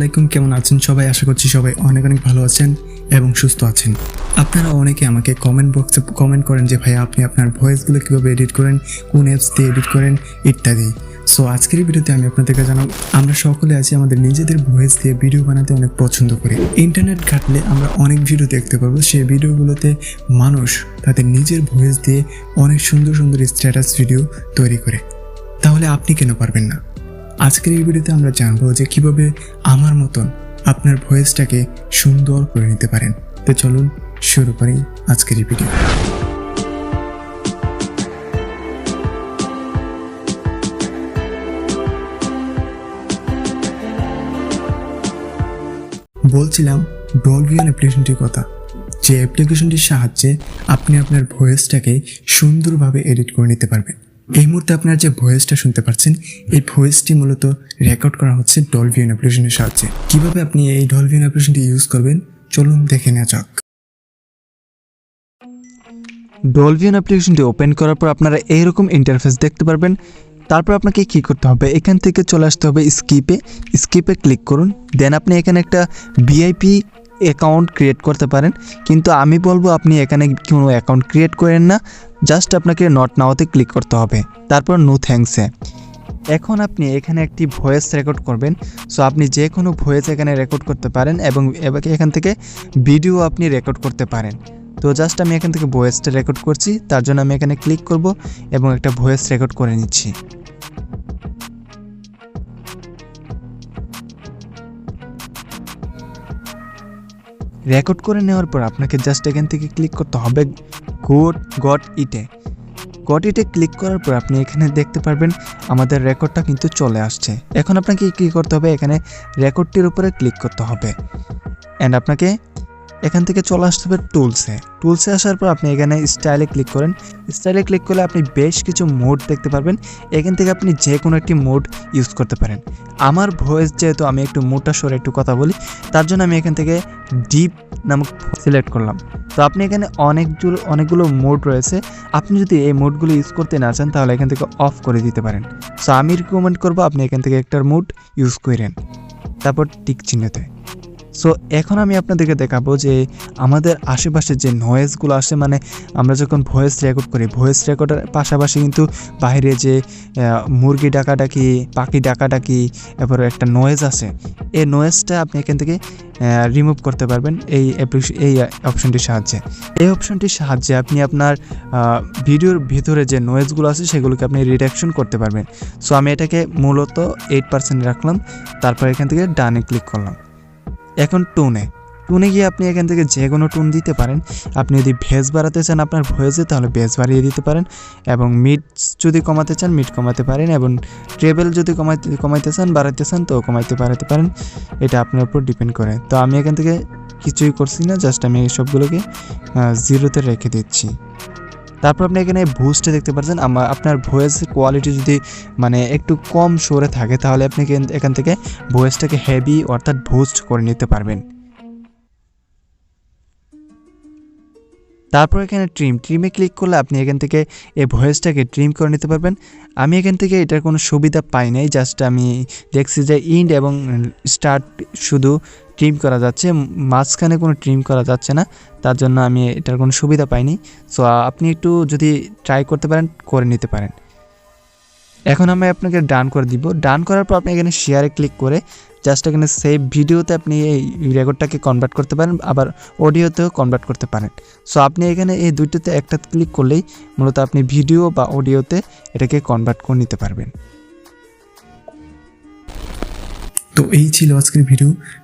আসসালামু আলাইকুম, কেমন আছেন সবাই? আশা করছি সবাই অনেক অনেক ভালো আছেন এবং সুস্থ আছেন। আপনারা অনেকে আমাকে কমেন্ট বক্সে কমেন্ট করেন যে ভাই আপনি আপনার ভয়েসগুলো কীভাবে এডিট করেন, কোন অ্যাপস দিয়ে এডিট করেন ইত্যাদি। সো আজকের ভিডিওতে আমি আপনাদেরকে জানাবো, আমরা সকলে আছি আমাদের নিজেদের ভয়েস দিয়ে ভিডিও বানাতে অনেক পছন্দ করি। ইন্টারনেট ঘাটলে আমরা অনেক ভিডিও দেখতে পারবো, সেই ভিডিওগুলোতে মানুষ তাদের নিজের ভয়েস দিয়ে অনেক সুন্দর সুন্দর স্ট্যাটাস ভিডিও তৈরি করে। তাহলে আপনি কেন পারবেন না? আজকের এই ভিডিওতে আমরা জানবো যে কিভাবে আমার মতন আপনার ভয়েসটাকে সুন্দর করে নিতে পারেন। তো চলুন শুরু করি আজকের এই ভিডিও। বলছিলাম ডলবি অ্যাপ্লিকেশনটির কথা, যে অ্যাপ্লিকেশনটির সাহায্যে আপনি আপনার ভয়েসটাকে সুন্দরভাবে এডিট করে নিতে পারবেন। এই মুহূর্তে আপনার যে ভয়েসটা শুনতে পাচ্ছেন, এই ভয়েসটি মূলত রেকর্ড করা হচ্ছে ডলবি অ্যাপ্লিকেশনের সাহায্যে। কিভাবে আপনি এই ডলবি অ্যাপ্লিকেশনটি ইউজ করবেন চলুন দেখে নেওয়া যাক। ডলবি অ্যাপ্লিকেশনটি ওপেন করার পর আপনারা এইরকম ইন্টারফেস দেখতে পারবেন। তারপর আপনাকে কী করতে হবে, এখান থেকে চলে আসতে হবে স্কিপে ক্লিক করুন। দেন আপনি এখানে একটা ভিআইপি অ্যাকাউন্ট ক্রিয়েট করতে পারেন, কিন্তু আমি বলবো আপনি এখানে কোনো অ্যাকাউন্ট ক্রিয়েট করেন না, জাস্ট আপনাকে নট নাওতে ক্লিক করতে হবে, তারপর নো থ্যাঙ্কসে। এখন আপনি এখানে একটি ভয়েস রেকর্ড করবেন। সো আপনি যে কোনো ভয়েস এখানে রেকর্ড করতে পারেন এবং এখান থেকে ভিডিও আপনি রেকর্ড করতে পারেন। তো জাস্ট আমি এখান থেকে ভয়েসটা রেকর্ড করছি, তার জন্য আমি এখানে ক্লিক করব এবং একটা ভয়েস রেকর্ড করে নিচ্ছি। রেকর্ড করে নেওয়ার পর আপনাকে জাস্ট এখান থেকে ক্লিক করতে হবে গট ইটে ক্লিক করার পর আপনি এখানে দেখতে পারবেন আমাদের রেকর্ডটা কিন্তু চলে আসছে। এখন আপনাকে কী করতে হবে, এখানে রেকর্ডটির উপরে ক্লিক করতে হবে অ্যান্ড আপনাকে এখান থেকে চলে আসতে হবে টুলসে আসার পর আপনি এখানে স্টাইলে ক্লিক করেন। স্টাইলে ক্লিক করলে আপনি বেশ কিছু মোড দেখতে পারবেন, এখান থেকে আপনি যে কোনো একটি মোড ইউজ করতে পারেন। আমার ভয়েস যেহেতু আমি একটু মোটা সরে একটু কথা বলি, তার জন্য আমি এখান থেকে ডিপ নামক সিলেক্ট করলাম। তো আপনি এখানে অনেকগুলো মোড রয়েছে, আপনি যদি এই মোডগুলো ইউজ করতে না চান তাহলে এখান থেকে অফ করে দিতে পারেন। সো আমি রিকমেন্ড করবো আপনি এখান থেকে একটা মোড ইউজ করেন, তারপর টিক চিহ্নতে। সো এখন আমি আপনাদেরকে দেখাবো যে আমাদের আশেপাশে যে নয়েজগুলো আসে, মানে আমরা যখন ভয়েস রেকর্ড করি, ভয়েস রেকর্ডের পাশাপাশি কিন্তু বাইরে যে মুরগি ডাকাডাকি, পাখি ডাকাডাকি, এরপরে একটা নয়েজ আসে, এই নয়েজটা আপনি এখান থেকে রিমুভ করতে পারবেন এই অপশনটির সাহায্যে। এই অপশনটির সাহায্যে আপনি আপনার ভিডিওর ভিতরে যে নয়েজগুলো আছে সেগুলোকে আপনি রিডাকশন করতে পারবেন। সো আমি এটাকে মূলত 8% রাখলাম, তারপর এখান থেকে ডানে ক্লিক করলাম। এখন টোনে গিয়ে আপনি এখান থেকে যে কোনো টোন দিতে পারেন। আপনি যদি ভেজ বাড়াতে চান আপনার ভয়েসে তাহলে ভেজ বাড়িয়ে দিতে পারেন, এবং মিড যদি কমাতে চান মিড কমাতে পারেন, এবং ট্রেবেল যদি কমাইতে চান বাড়াতে চান তো বাড়াতে পারেন। এটা আপনার উপর ডিপেন্ড করে। তো আমি এখান থেকে কিছুই করছি না, জাস্ট আমি এই সবগুলোকে 0-তে রেখে দিচ্ছি। তারপর আপনি এখানে বুস্টে দেখতে পাচ্ছেন, আপনার ভয়েসের কোয়ালিটি যদি মানে একটু কম সরে থাকে তাহলে আপনি এখান থেকে ভয়েসটাকে হেভি অর্থাৎ বুস্ট করে নিতে পারবেন। তারপর এখানে ট্রিমে ক্লিক করলে আপনি এখান থেকে এই ভয়েসটাকে ট্রিম করে নিতে পারবেন। আমি এখান থেকে এটার কোনো সুবিধা পাই নাই, জাস্ট আমি দেখছি যে ইন্ড এবং স্টার্ট শুধু ট্রিম করা যাচ্ছে, মাঝখানে কোনো ট্রিম করা যাচ্ছে না, তার জন্য আমি এটার কোনো সুবিধা পাইনি। সো আপনি একটু যদি ট্রাই করতে পারেন করে নিতে পারেন। এখন আমি আপনাকে ডান করে দিব। ডান করার পর আপনি এখানে শেয়ারে ক্লিক করে জাস্ট এখানে সেভ ভিডিওতে আপনি এই রেকর্ডটাকে কনভার্ট করতে পারেন, আবার অডিওতেও কনভার্ট করতে পারেন। সো আপনি এখানে এই দুইটাতে একটা ক্লিক করলেই মূলত আপনি ভিডিও বা অডিওতে এটাকে কনভার্ট করে নিতে পারবেন। তো এই ছিল আজকের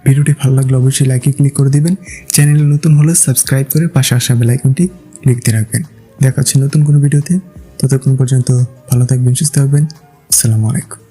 ভিডিওটি ভালো লাগলে অবশ্যই লাইকে ক্লিক করে দিবেন। চ্যানেলে নতুন হলে সাবস্ক্রাইব করে পাশে আসা বেল আইকনটি ক্লিক দিয়ে রাখবেন। দেখা হচ্ছে নতুন কোনো ভিডিওতে, ততক্ষণ পর্যন্ত ভালো থাকবেন, সুস্থ থাকবেন। আসসালামু আলাইকুম।